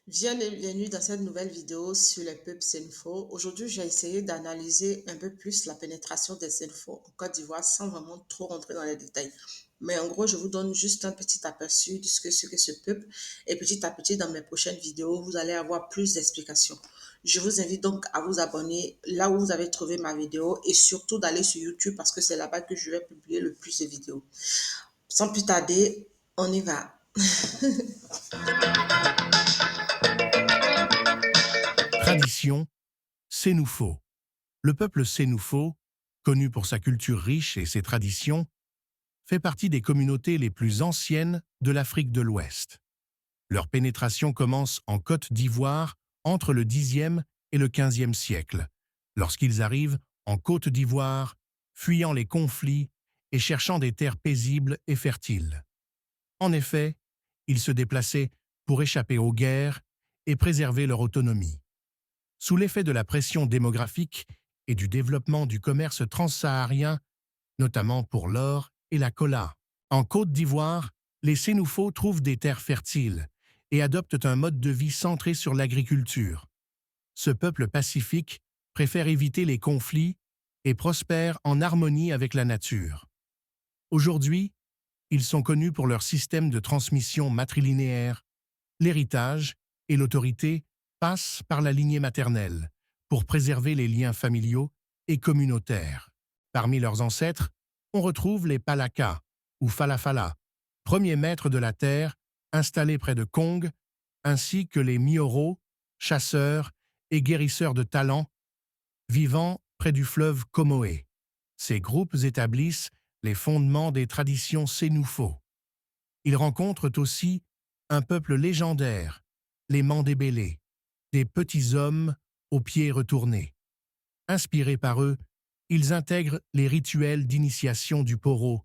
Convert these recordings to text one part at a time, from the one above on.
Bienvenue dans cette nouvelle vidéo sur les peuples Sénoufo. Aujourd'hui, j'ai essayé d'analyser un peu plus la pénétration des Sénoufo en Côte d'Ivoire sans vraiment trop rentrer dans les détails. Mais en gros, je vous donne juste un petit aperçu de ce que ce peuple. Et petit à petit, dans mes prochaines vidéos, vous allez avoir plus d'explications. Je vous invite donc à vous abonner là où vous avez trouvé ma vidéo et surtout d'aller sur YouTube parce que c'est là-bas que je vais publier le plus de vidéos. Sans plus tarder, on y va. Tradition, Sénoufo. Le peuple Sénoufo, connu pour sa culture riche et ses traditions, fait partie des communautés les plus anciennes de l'Afrique de l'Ouest. Leur pénétration commence en Côte d'Ivoire entre le Xe et le XVe siècle, lorsqu'ils arrivent en Côte d'Ivoire, fuyant les conflits et cherchant des terres paisibles et fertiles. En effet, ils se déplaçaient pour échapper aux guerres et préserver leur autonomie. Sous l'effet de la pression démographique et du développement du commerce transsaharien, notamment pour l'or et la cola. En Côte d'Ivoire, les Sénoufos trouvent des terres fertiles et adoptent un mode de vie centré sur l'agriculture. Ce peuple pacifique préfère éviter les conflits et prospère en harmonie avec la nature. Aujourd'hui, ils sont connus pour leur système de transmission matrilinéaire. L'héritage et l'autorité passent par la lignée maternelle pour préserver les liens familiaux et communautaires. Parmi leurs ancêtres, on retrouve les Palaka ou Falafala, premiers maîtres de la terre installés près de Kong, ainsi que les Mioro, chasseurs et guérisseurs de talent, vivant près du fleuve Comoé. Ces groupes établissent les fondements des traditions Sénoufo. Ils rencontrent aussi un peuple légendaire, les Mandébélés, des petits hommes aux pieds retournés. Inspirés par eux, ils intègrent les rituels d'initiation du poro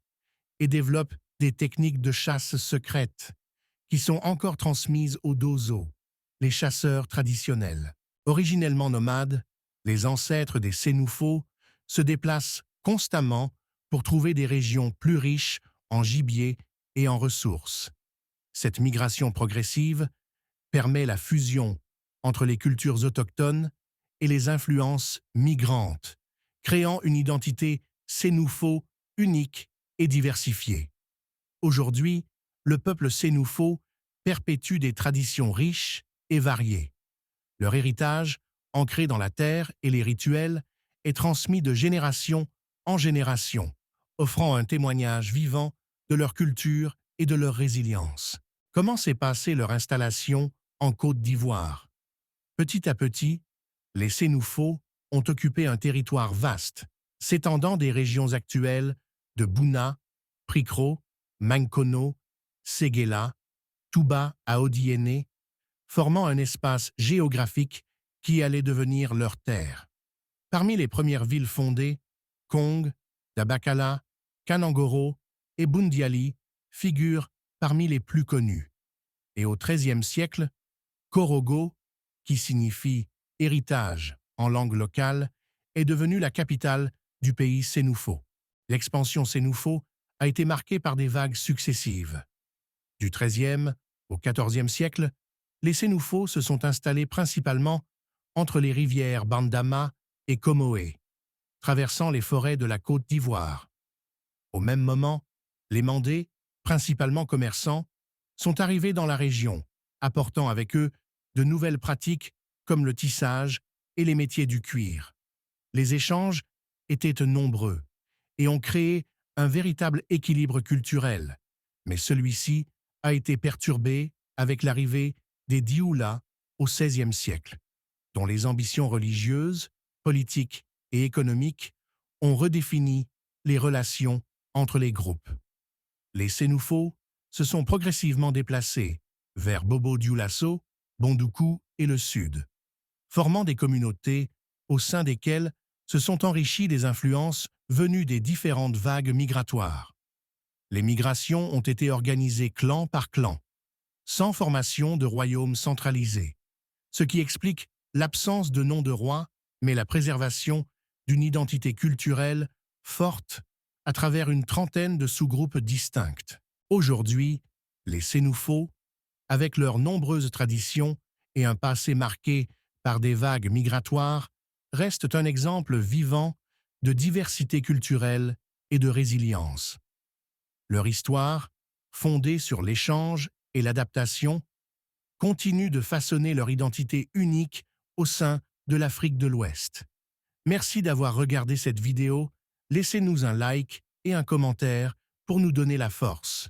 et développent des techniques de chasse secrètes qui sont encore transmises aux Dozo, les chasseurs traditionnels. Originellement nomades, les ancêtres des Sénoufos se déplacent constamment pour trouver des régions plus riches en gibier et en ressources. Cette migration progressive permet la fusion entre les cultures autochtones et les influences migrantes, créant une identité sénoufo unique et diversifiée. Aujourd'hui, le peuple sénoufo perpétue des traditions riches et variées. Leur héritage, ancré dans la terre et les rituels, est transmis de génération en génération, offrant un témoignage vivant de leur culture et de leur résilience. Comment s'est passée leur installation en Côte d'Ivoire? Petit à petit, les Sénoufos ont occupé un territoire vaste, s'étendant des régions actuelles de Bouna, Prikro, Mankono, Séguéla, Touba à Odiéné, formant un espace géographique qui allait devenir leur terre. Parmi les premières villes fondées, Kong, Dabakala, Kanangoro et Bundiali figurent parmi les plus connues. Et au XIIIe siècle, Korogo, qui signifie héritage en langue locale, est devenue la capitale du pays sénoufo. L'expansion sénoufo a été marquée par des vagues successives. Du XIIIe au XIVe siècle, les Sénoufos se sont installés principalement entre les rivières Bandama et Comoé, traversant les forêts de la Côte d'Ivoire. Au même moment, les Mandés, principalement commerçants, sont arrivés dans la région, apportant avec eux de nouvelles pratiques comme le tissage et les métiers du cuir. Les échanges étaient nombreux et ont créé un véritable équilibre culturel, mais celui-ci a été perturbé avec l'arrivée des Dioula au XVIe siècle, dont les ambitions religieuses, politiques et économiques ont redéfini les relations entre les groupes. Les Sénoufos se sont progressivement déplacés vers Bobo-Dioulasso, Bondoukou et le sud, formant des communautés au sein desquelles se sont enrichies des influences venues des différentes vagues migratoires. Les migrations ont été organisées clan par clan, sans formation de royaume centralisé, ce qui explique l'absence de nom de roi, mais la préservation d'une identité culturelle forte à travers une trentaine de sous-groupes distincts. Aujourd'hui, les Sénoufos, avec leurs nombreuses traditions et un passé marqué par des vagues migratoires, restent un exemple vivant de diversité culturelle et de résilience. Leur histoire, fondée sur l'échange et l'adaptation, continue de façonner leur identité unique au sein de l'Afrique de l'Ouest. Merci d'avoir regardé cette vidéo. Laissez-nous un like et un commentaire pour nous donner la force.